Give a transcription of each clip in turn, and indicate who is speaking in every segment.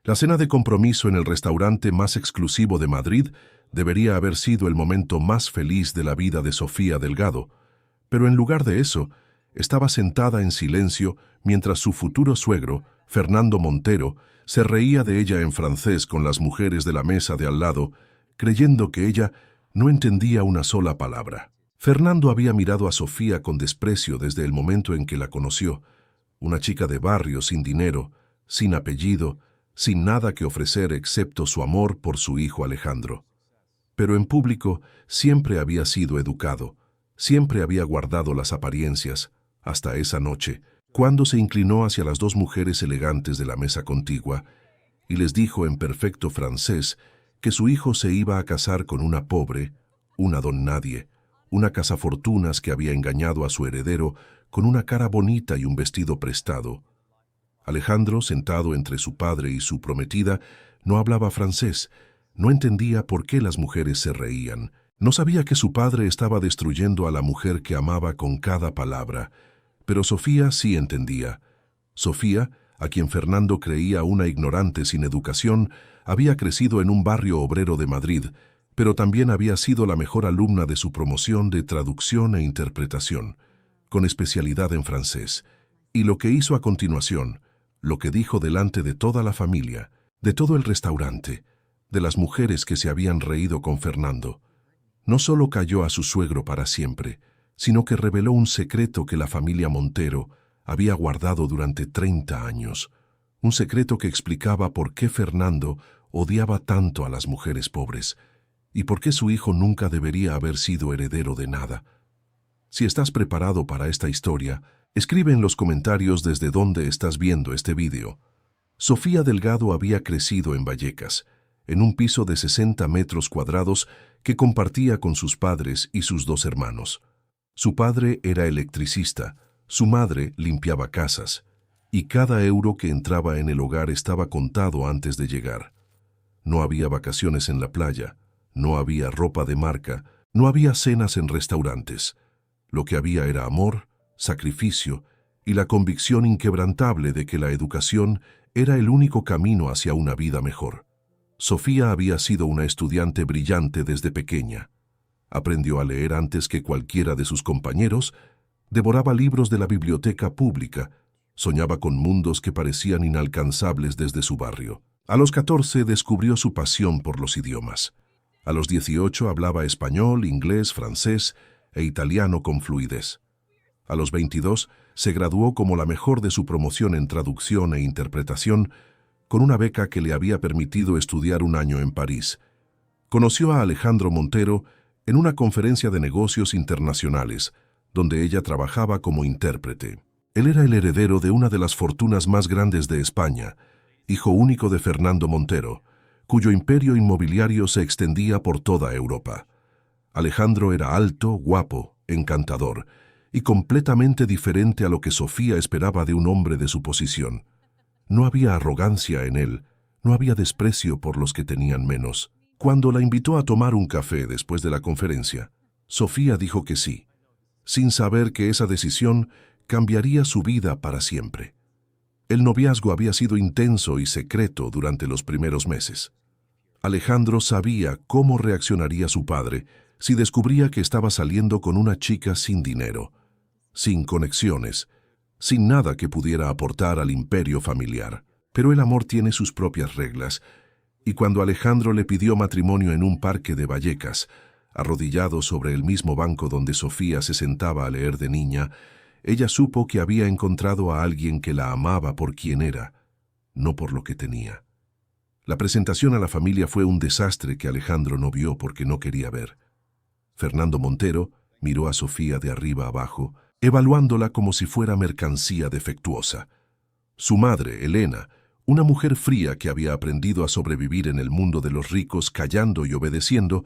Speaker 1: La cena de compromiso en el restaurante más exclusivo de Madrid debería haber sido el momento más feliz de la vida de Sofía Delgado, pero en lugar de eso, estaba sentada en silencio mientras su futuro suegro, Fernando Montero, se reía de ella en francés con las mujeres de la mesa de al lado, creyendo que ella no entendía una sola palabra. Fernando había mirado a Sofía con desprecio desde el momento en que la conoció, una chica de barrio sin dinero, sin apellido, sin nada que ofrecer excepto su amor por su hijo Alejandro. Pero en público siempre había sido educado, siempre había guardado las apariencias, hasta esa noche, cuando se inclinó hacia las dos mujeres elegantes de la mesa contigua y les dijo en perfecto francés que su hijo se iba a casar con una pobre, una don nadie, una cazafortunas que había engañado a su heredero con una cara bonita y un vestido prestado. Alejandro, sentado entre su padre y su prometida, no hablaba francés, no entendía por qué las mujeres se reían. No sabía que su padre estaba destruyendo a la mujer que amaba con cada palabra, pero Sofía sí entendía. Sofía, a quien Fernando creía una ignorante sin educación, había crecido en un barrio obrero de Madrid, pero también había sido la mejor alumna de su promoción de traducción e interpretación, con especialidad en francés. Y lo que hizo a continuación, lo que dijo delante de toda la familia, de todo el restaurante, de las mujeres que se habían reído con Fernando, no solo cayó a su suegro para siempre, sino que reveló un secreto que la familia Montero había guardado durante 30 años, un secreto que explicaba por qué Fernando odiaba tanto a las mujeres pobres y por qué su hijo nunca debería haber sido heredero de nada. Si estás preparado para esta historia, escribe en los comentarios desde dónde estás viendo este vídeo. Sofía Delgado había crecido en Vallecas, en un piso de 60 metros cuadrados que compartía con sus padres y sus dos hermanos. Su padre era electricista, su madre limpiaba casas, y cada euro que entraba en el hogar estaba contado antes de llegar. No había vacaciones en la playa, no había ropa de marca, no había cenas en restaurantes. Lo que había era amor, sacrificio y la convicción inquebrantable de que la educación era el único camino hacia una vida mejor. Sofía había sido una estudiante brillante desde pequeña. Aprendió a leer antes que cualquiera de sus compañeros, devoraba libros de la biblioteca pública, soñaba con mundos que parecían inalcanzables desde su barrio. A los 14 descubrió su pasión por los idiomas. A los 18 hablaba español, inglés, francés e italiano con fluidez. A los 22 se graduó como la mejor de su promoción en traducción e interpretación, con una beca que le había permitido estudiar un año en París. Conoció a Alejandro Montero en una conferencia de negocios internacionales, donde ella trabajaba como intérprete. Él era el heredero de una de las fortunas más grandes de España, hijo único de Fernando Montero, cuyo imperio inmobiliario se extendía por toda Europa. Alejandro era alto, guapo, encantador, y completamente diferente a lo que Sofía esperaba de un hombre de su posición. No había arrogancia en él, no había desprecio por los que tenían menos. Cuando la invitó a tomar un café después de la conferencia, Sofía dijo que sí, sin saber que esa decisión cambiaría su vida para siempre. El noviazgo había sido intenso y secreto durante los primeros meses. Alejandro sabía cómo reaccionaría su padre si descubría que estaba saliendo con una chica sin dinero, sin conexiones, sin nada que pudiera aportar al imperio familiar. Pero el amor tiene sus propias reglas, y cuando Alejandro le pidió matrimonio en un parque de Vallecas, arrodillado sobre el mismo banco donde Sofía se sentaba a leer de niña, ella supo que había encontrado a alguien que la amaba por quien era, no por lo que tenía. La presentación a la familia fue un desastre que Alejandro no vio porque no quería ver. Fernando Montero miró a Sofía de arriba abajo, evaluándola como si fuera mercancía defectuosa. Su madre, Elena, una mujer fría que había aprendido a sobrevivir en el mundo de los ricos callando y obedeciendo,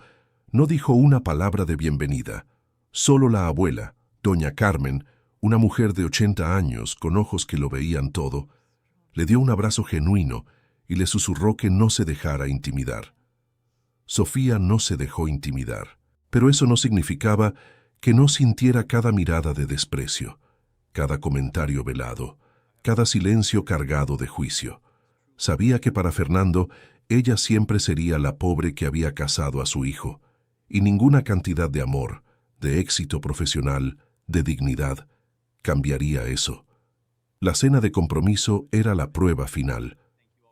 Speaker 1: no dijo una palabra de bienvenida. Solo la abuela, doña Carmen, una mujer de 80 años con ojos que lo veían todo, le dio un abrazo genuino y le susurró que no se dejara intimidar. Sofía no se dejó intimidar, pero eso no significaba que no sintiera cada mirada de desprecio, cada comentario velado, cada silencio cargado de juicio. Sabía que para Fernando, ella siempre sería la pobre que había casado a su hijo, y ninguna cantidad de amor, de éxito profesional, de dignidad, cambiaría eso. La cena de compromiso era la prueba final.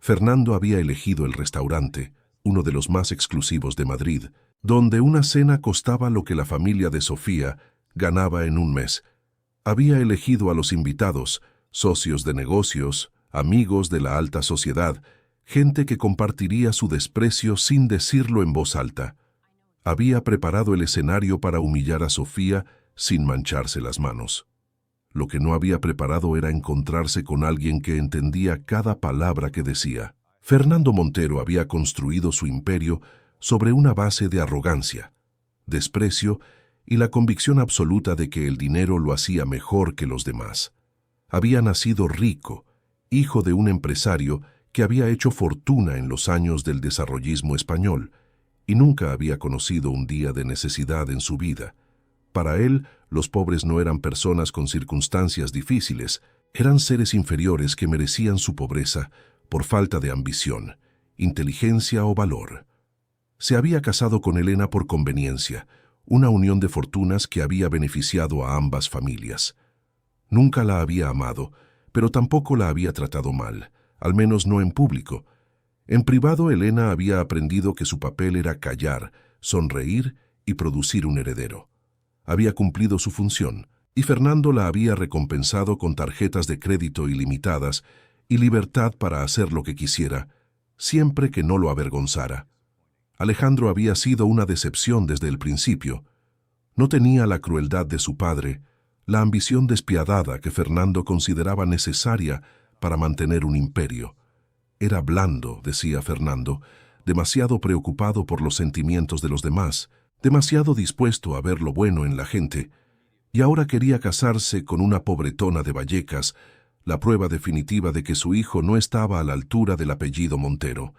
Speaker 1: Fernando había elegido el restaurante, uno de los más exclusivos de Madrid, donde una cena costaba lo que la familia de Sofía ganaba en un mes. Había elegido a los invitados, socios de negocios, amigos de la alta sociedad, gente que compartiría su desprecio sin decirlo en voz alta. Había preparado el escenario para humillar a Sofía sin mancharse las manos. Lo que no había preparado era encontrarse con alguien que entendía cada palabra que decía. Fernando Montero había construido su imperio sobre una base de arrogancia, desprecio y la convicción absoluta de que el dinero lo hacía mejor que los demás. Había nacido rico, hijo de un empresario que había hecho fortuna en los años del desarrollismo español, y nunca había conocido un día de necesidad en su vida. Para él, los pobres no eran personas con circunstancias difíciles, eran seres inferiores que merecían su pobreza por falta de ambición, inteligencia o valor. Se había casado con Elena por conveniencia, una unión de fortunas que había beneficiado a ambas familias. Nunca la había amado, pero tampoco la había tratado mal, al menos no en público. En privado, Elena había aprendido que su papel era callar, sonreír y producir un heredero. Había cumplido su función, y Fernando la había recompensado con tarjetas de crédito ilimitadas y libertad para hacer lo que quisiera, siempre que no lo avergonzara. Alejandro había sido una decepción desde el principio. No tenía la crueldad de su padre, la ambición despiadada que Fernando consideraba necesaria para mantener un imperio. Era blando, decía Fernando, demasiado preocupado por los sentimientos de los demás, demasiado dispuesto a ver lo bueno en la gente, y ahora quería casarse con una pobretona de Vallecas, la prueba definitiva de que su hijo no estaba a la altura del apellido Montero.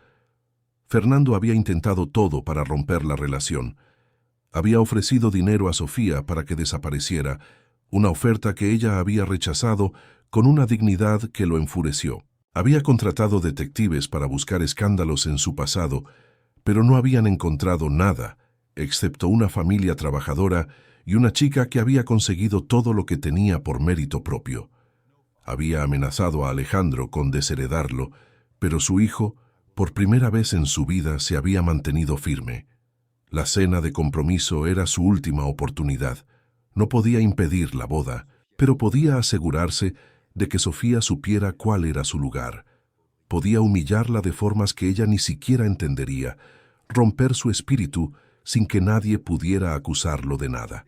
Speaker 1: Fernando había intentado todo para romper la relación. Había ofrecido dinero a Sofía para que desapareciera, una oferta que ella había rechazado con una dignidad que lo enfureció. Había contratado detectives para buscar escándalos en su pasado, pero no habían encontrado nada, excepto una familia trabajadora y una chica que había conseguido todo lo que tenía por mérito propio. Había amenazado a Alejandro con desheredarlo, pero su hijo, por primera vez en su vida, se había mantenido firme. La cena de compromiso era su última oportunidad. No podía impedir la boda, pero podía asegurarse de que Sofía supiera cuál era su lugar. Podía humillarla de formas que ella ni siquiera entendería, romper su espíritu sin que nadie pudiera acusarlo de nada.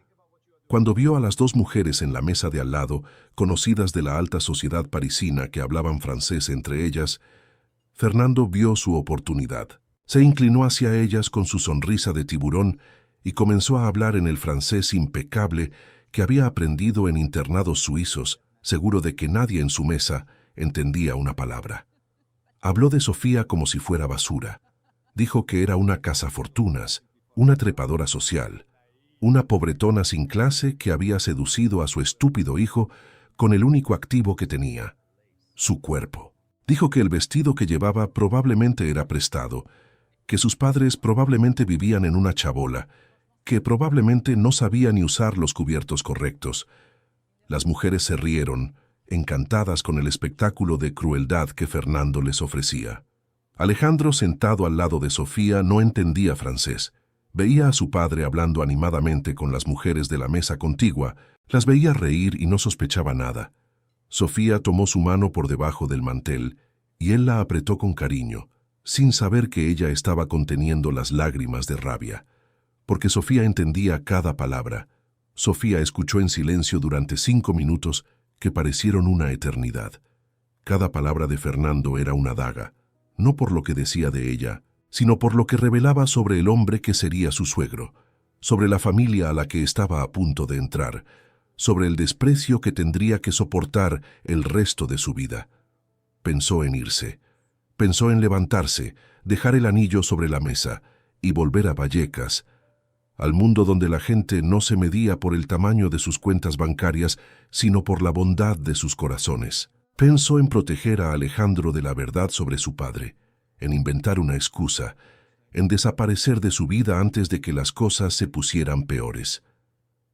Speaker 1: Cuando vio a las dos mujeres en la mesa de al lado, conocidas de la alta sociedad parisina que hablaban francés entre ellas, Fernando vio su oportunidad. Se inclinó hacia ellas con su sonrisa de tiburón y comenzó a hablar en el francés impecable que había aprendido en internados suizos, seguro de que nadie en su mesa entendía una palabra. Habló de Sofía como si fuera basura. Dijo que era una cazafortunas, una trepadora social, una pobretona sin clase que había seducido a su estúpido hijo con el único activo que tenía, su cuerpo. Dijo que el vestido que llevaba probablemente era prestado, que sus padres probablemente vivían en una chabola, que probablemente no sabía ni usar los cubiertos correctos. Las mujeres se rieron, encantadas con el espectáculo de crueldad que Fernando les ofrecía. Alejandro, sentado al lado de Sofía, no entendía francés. Veía a su padre hablando animadamente con las mujeres de la mesa contigua, las veía reír y no sospechaba nada. Sofía tomó su mano por debajo del mantel y él la apretó con cariño, sin saber que ella estaba conteniendo las lágrimas de rabia. Porque Sofía entendía cada palabra. Sofía escuchó en silencio durante 5 minutos que parecieron una eternidad. Cada palabra de Fernando era una daga, no por lo que decía de ella, sino por lo que revelaba sobre el hombre que sería su suegro, sobre la familia a la que estaba a punto de entrar, sobre el desprecio que tendría que soportar el resto de su vida. Pensó en irse, pensó en levantarse, dejar el anillo sobre la mesa y volver a Vallecas, al mundo donde la gente no se medía por el tamaño de sus cuentas bancarias, sino por la bondad de sus corazones. Pensó en proteger a Alejandro de la verdad sobre su padre, en inventar una excusa, en desaparecer de su vida antes de que las cosas se pusieran peores.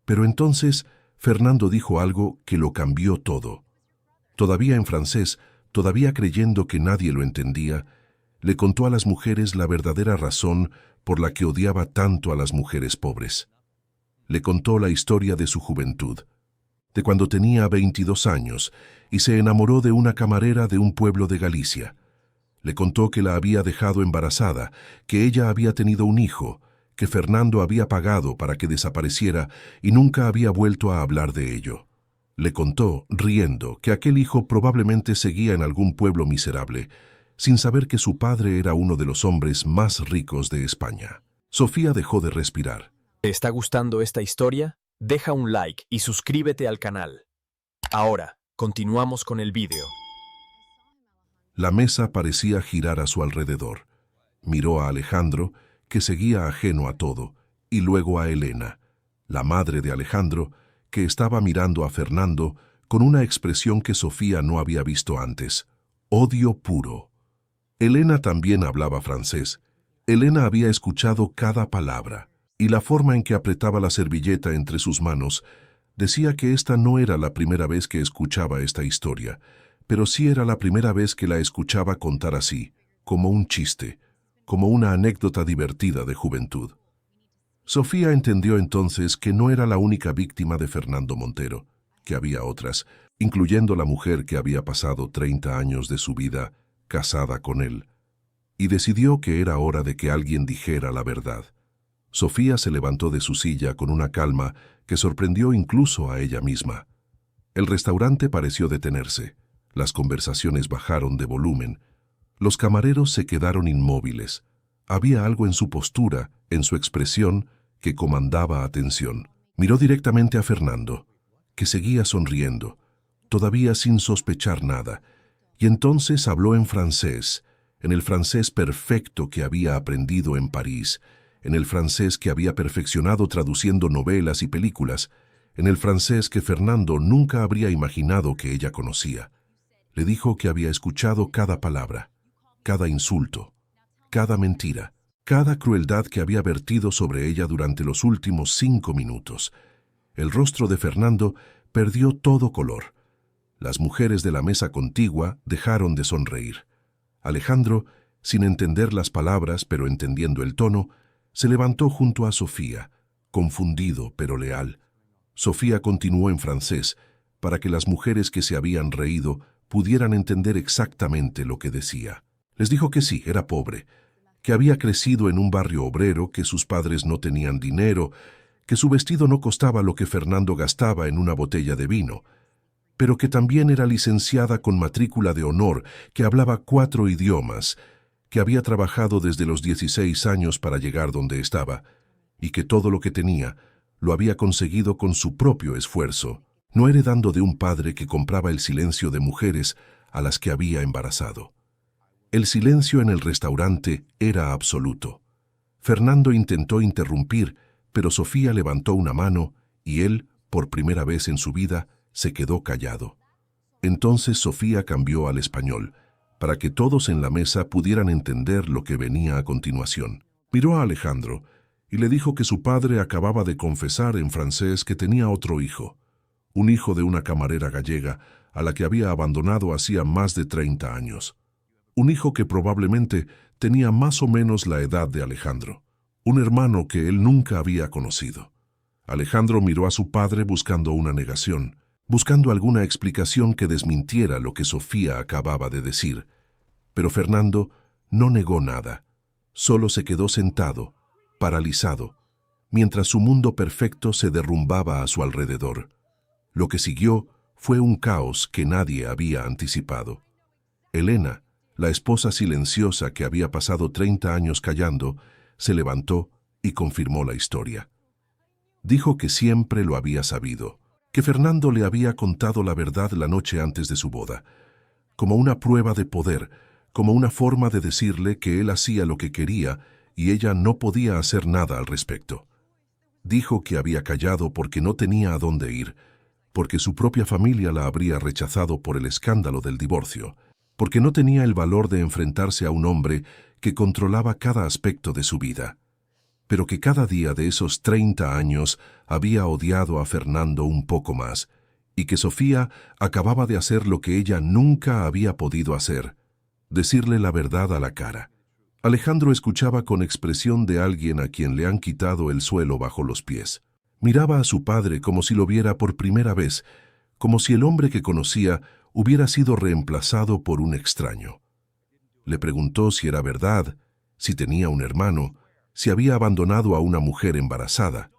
Speaker 1: Pero entonces Fernando dijo algo que lo cambió todo. Todavía en francés, todavía creyendo que nadie lo entendía, le contó a las mujeres la verdadera razón por la que odiaba tanto a las mujeres pobres. Le contó la historia de su juventud, de cuando tenía 22 años y se enamoró de una camarera de un pueblo de Galicia. Le contó que la había dejado embarazada, que ella había tenido un hijo, que Fernando había pagado para que desapareciera y nunca había vuelto a hablar de ello. Le contó, riendo, que aquel hijo probablemente seguía en algún pueblo miserable, sin saber que su padre era uno de los hombres más ricos de España. Sofía dejó de respirar.
Speaker 2: ¿Te está gustando esta historia? Deja un like y suscríbete al canal. Ahora, continuamos con el vídeo.
Speaker 1: La mesa parecía girar a su alrededor. Miró a Alejandro, que seguía ajeno a todo, y luego a Elena, la madre de Alejandro, que estaba mirando a Fernando con una expresión que Sofía no había visto antes: odio puro. Elena también hablaba francés. Elena había escuchado cada palabra, y la forma en que apretaba la servilleta entre sus manos decía que esta no era la primera vez que escuchaba esta historia, pero sí era la primera vez que la escuchaba contar así, como un chiste, como una anécdota divertida de juventud. Sofía entendió entonces que no era la única víctima de Fernando Montero, que había otras, incluyendo la mujer que había pasado 30 años de su vida casada con él, y decidió que era hora de que alguien dijera la verdad. Sofía se levantó de su silla con una calma que sorprendió incluso a ella misma. El restaurante pareció detenerse. Las conversaciones bajaron de volumen. Los camareros se quedaron inmóviles. Había algo en su postura, en su expresión, que comandaba atención. Miró directamente a Fernando, que seguía sonriendo, todavía sin sospechar nada, y entonces habló en francés, en el francés perfecto que había aprendido en París, en el francés que había perfeccionado traduciendo novelas y películas, en el francés que Fernando nunca habría imaginado que ella conocía. Le dijo que había escuchado cada palabra, cada insulto, cada mentira, cada crueldad que había vertido sobre ella durante los últimos 5 minutos. El rostro de Fernando perdió todo color. Las mujeres de la mesa contigua dejaron de sonreír. Alejandro, sin entender las palabras pero entendiendo el tono, se levantó junto a Sofía, confundido pero leal. Sofía continuó en francés, para que las mujeres que se habían reído pudieran entender exactamente lo que decía. Les dijo que sí, era pobre, que había crecido en un barrio obrero, que sus padres no tenían dinero, que su vestido no costaba lo que Fernando gastaba en una botella de vino, pero que también era licenciada con matrícula de honor, que hablaba 4 idiomas, que había trabajado desde los 16 años para llegar donde estaba, y que todo lo que tenía lo había conseguido con su propio esfuerzo, no heredando de un padre que compraba el silencio de mujeres a las que había embarazado. El silencio en el restaurante era absoluto. Fernando intentó interrumpir, pero Sofía levantó una mano y él, por primera vez en su vida, se quedó callado. Entonces Sofía cambió al español, para que todos en la mesa pudieran entender lo que venía a continuación. Miró a Alejandro y le dijo que su padre acababa de confesar en francés que tenía otro hijo, un hijo de una camarera gallega a la que había abandonado hacía más de 30 años. Un hijo que probablemente tenía más o menos la edad de Alejandro, un hermano que él nunca había conocido. Alejandro miró a su padre buscando una negación, buscando alguna explicación que desmintiera lo que Sofía acababa de decir. Pero Fernando no negó nada, solo se quedó sentado, paralizado, mientras su mundo perfecto se derrumbaba a su alrededor. Lo que siguió fue un caos que nadie había anticipado. Elena, la esposa silenciosa que había pasado 30 años callando, se levantó y confirmó la historia. Dijo que siempre lo había sabido, que Fernando le había contado la verdad la noche antes de su boda, como una prueba de poder, como una forma de decirle que él hacía lo que quería y ella no podía hacer nada al respecto. Dijo que había callado porque no tenía a dónde ir, porque su propia familia la habría rechazado por el escándalo del divorcio, porque no tenía el valor de enfrentarse a un hombre que controlaba cada aspecto de su vida, pero que cada día de esos 30 años había odiado a Fernando un poco más, y que Sofía acababa de hacer lo que ella nunca había podido hacer, decirle la verdad a la cara. Alejandro escuchaba con expresión de alguien a quien le han quitado el suelo bajo los pies. Miraba a su padre como si lo viera por primera vez, como si el hombre que conocía hubiera sido reemplazado por un extraño. Le preguntó si era verdad, si tenía un hermano, si había abandonado a una mujer embarazada.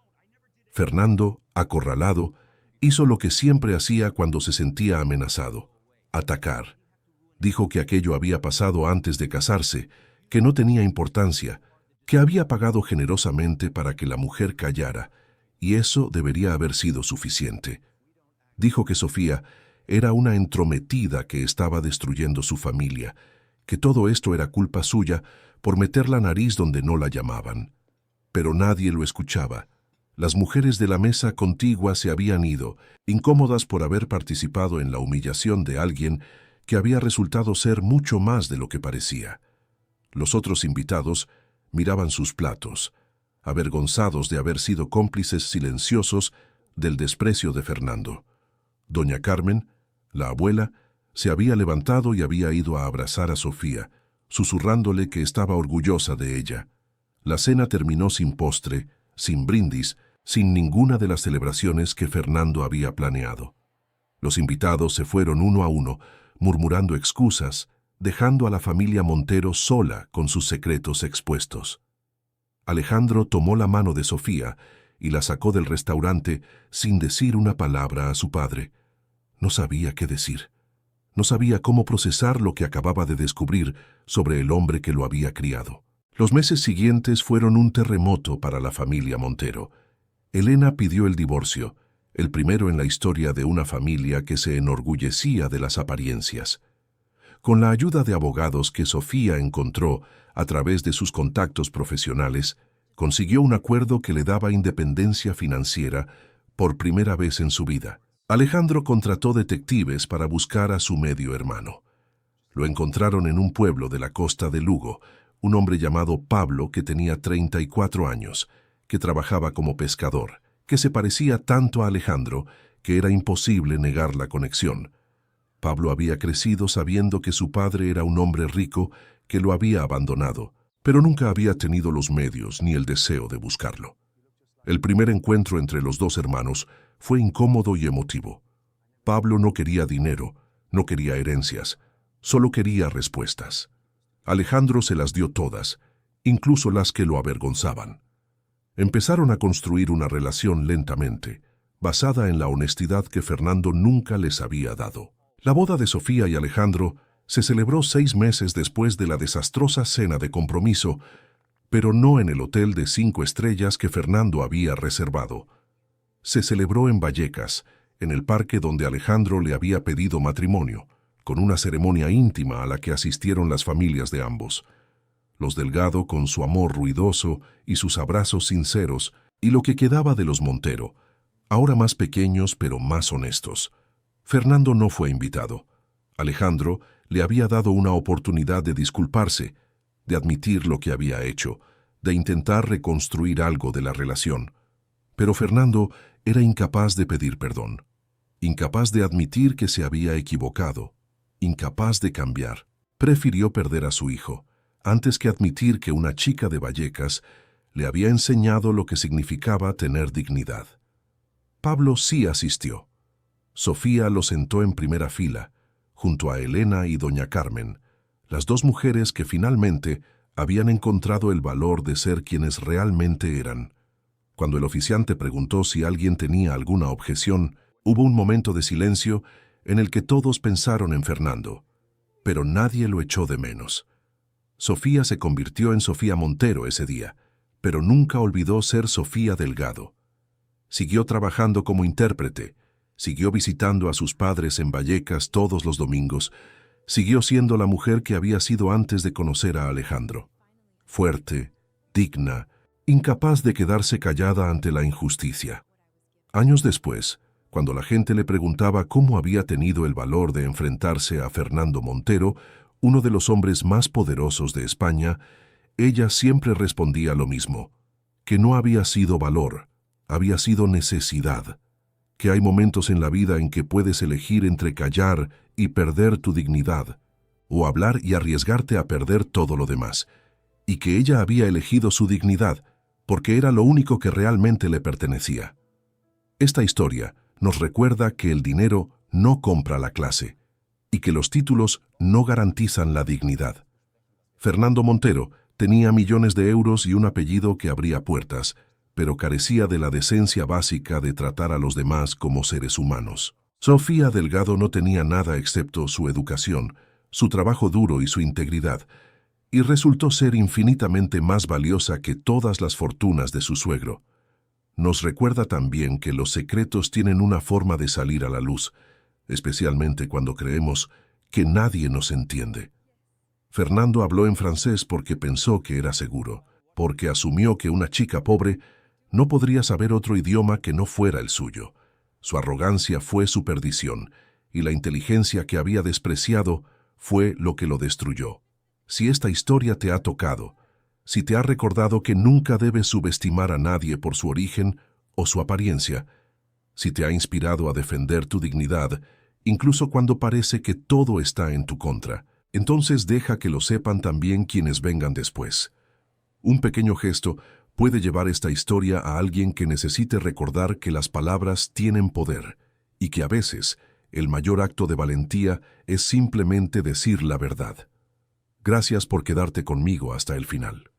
Speaker 1: Fernando, acorralado, hizo lo que siempre hacía cuando se sentía amenazado: atacar. Dijo que aquello había pasado antes de casarse, que no tenía importancia, que había pagado generosamente para que la mujer callara, y eso debería haber sido suficiente. Dijo que Sofía era una entrometida que estaba destruyendo su familia, que todo esto era culpa suya por meter la nariz donde no la llamaban. Pero nadie lo escuchaba. Las mujeres de la mesa contigua se habían ido, incómodas por haber participado en la humillación de alguien que había resultado ser mucho más de lo que parecía. Los otros invitados miraban sus platos, avergonzados de haber sido cómplices silenciosos del desprecio de Fernando. Doña Carmen, la abuela, se había levantado y había ido a abrazar a Sofía, susurrándole que estaba orgullosa de ella. La cena terminó sin postre, sin brindis, sin ninguna de las celebraciones que Fernando había planeado. Los invitados se fueron uno a uno, murmurando excusas, dejando a la familia Montero sola con sus secretos expuestos. Alejandro tomó la mano de Sofía y la sacó del restaurante sin decir una palabra a su padre. No sabía qué decir. No sabía cómo procesar lo que acababa de descubrir sobre el hombre que lo había criado. Los meses siguientes fueron un terremoto para la familia Montero. Elena pidió el divorcio, el primero en la historia de una familia que se enorgullecía de las apariencias. Con la ayuda de abogados que Sofía encontró a través de sus contactos profesionales, consiguió un acuerdo que le daba independencia financiera por primera vez en su vida. Alejandro contrató detectives para buscar a su medio hermano. Lo encontraron en un pueblo de la costa de Lugo, un hombre llamado Pablo que tenía 34 años, que trabajaba como pescador, que se parecía tanto a Alejandro que era imposible negar la conexión. Pablo había crecido sabiendo que su padre era un hombre rico que lo había abandonado, pero nunca había tenido los medios ni el deseo de buscarlo. El primer encuentro entre los dos hermanos fue incómodo y emotivo. Pablo no quería dinero, no quería herencias, solo quería respuestas. Alejandro se las dio todas, incluso las que lo avergonzaban. Empezaron a construir una relación lentamente, basada en la honestidad que Fernando nunca les había dado. La boda de Sofía y Alejandro se celebró 6 meses después de la desastrosa cena de compromiso, pero no en el hotel de 5 estrellas que Fernando había reservado. Se celebró en Vallecas, en el parque donde Alejandro le había pedido matrimonio, con una ceremonia íntima a la que asistieron las familias de ambos. Los Delgado con su amor ruidoso y sus abrazos sinceros, y lo que quedaba de los Montero, ahora más pequeños pero más honestos. Fernando no fue invitado. Alejandro le había dado una oportunidad de disculparse, de admitir lo que había hecho, de intentar reconstruir algo de la relación. Pero Fernando era incapaz de pedir perdón, incapaz de admitir que se había equivocado, incapaz de cambiar. Prefirió perder a su hijo, antes que admitir que una chica de Vallecas le había enseñado lo que significaba tener dignidad. Pablo sí asistió. Sofía lo sentó en primera fila, junto a Elena y doña Carmen, las dos mujeres que finalmente habían encontrado el valor de ser quienes realmente eran. Cuando el oficiante preguntó si alguien tenía alguna objeción, hubo un momento de silencio en el que todos pensaron en Fernando, pero nadie lo echó de menos. Sofía se convirtió en Sofía Montero ese día, pero nunca olvidó ser Sofía Delgado. Siguió trabajando como intérprete, siguió visitando a sus padres en Vallecas todos los domingos, siguió siendo la mujer que había sido antes de conocer a Alejandro. Fuerte, digna, incapaz de quedarse callada ante la injusticia. Años después, Cuando la gente le preguntaba cómo había tenido el valor de enfrentarse a Fernando Montero, uno de los hombres más poderosos de España, ella siempre respondía lo mismo, que no había sido valor, había sido necesidad, que hay momentos en la vida en que puedes elegir entre callar y perder tu dignidad, o hablar y arriesgarte a perder todo lo demás, y que ella había elegido su dignidad, porque era lo único que realmente le pertenecía. Esta historia nos recuerda que el dinero no compra la clase, y que los títulos no garantizan la dignidad. Fernando Montero tenía millones de euros y un apellido que abría puertas, pero carecía de la decencia básica de tratar a los demás como seres humanos. Sofía Delgado no tenía nada excepto su educación, su trabajo duro y su integridad, y resultó ser infinitamente más valiosa que todas las fortunas de su suegro. Nos recuerda también que los secretos tienen una forma de salir a la luz, especialmente cuando creemos que nadie nos entiende. Fernando habló en francés porque pensó que era seguro, porque asumió que una chica pobre no podría saber otro idioma que no fuera el suyo. Su arrogancia fue su perdición, y la inteligencia que había despreciado fue lo que lo destruyó. Si esta historia te ha tocado, si te ha recordado que nunca debes subestimar a nadie por su origen o su apariencia, si te ha inspirado a defender tu dignidad, incluso cuando parece que todo está en tu contra, entonces deja que lo sepan también quienes vengan después. Un pequeño gesto puede llevar esta historia a alguien que necesite recordar que las palabras tienen poder y que a veces el mayor acto de valentía es simplemente decir la verdad. Gracias por quedarte conmigo hasta el final.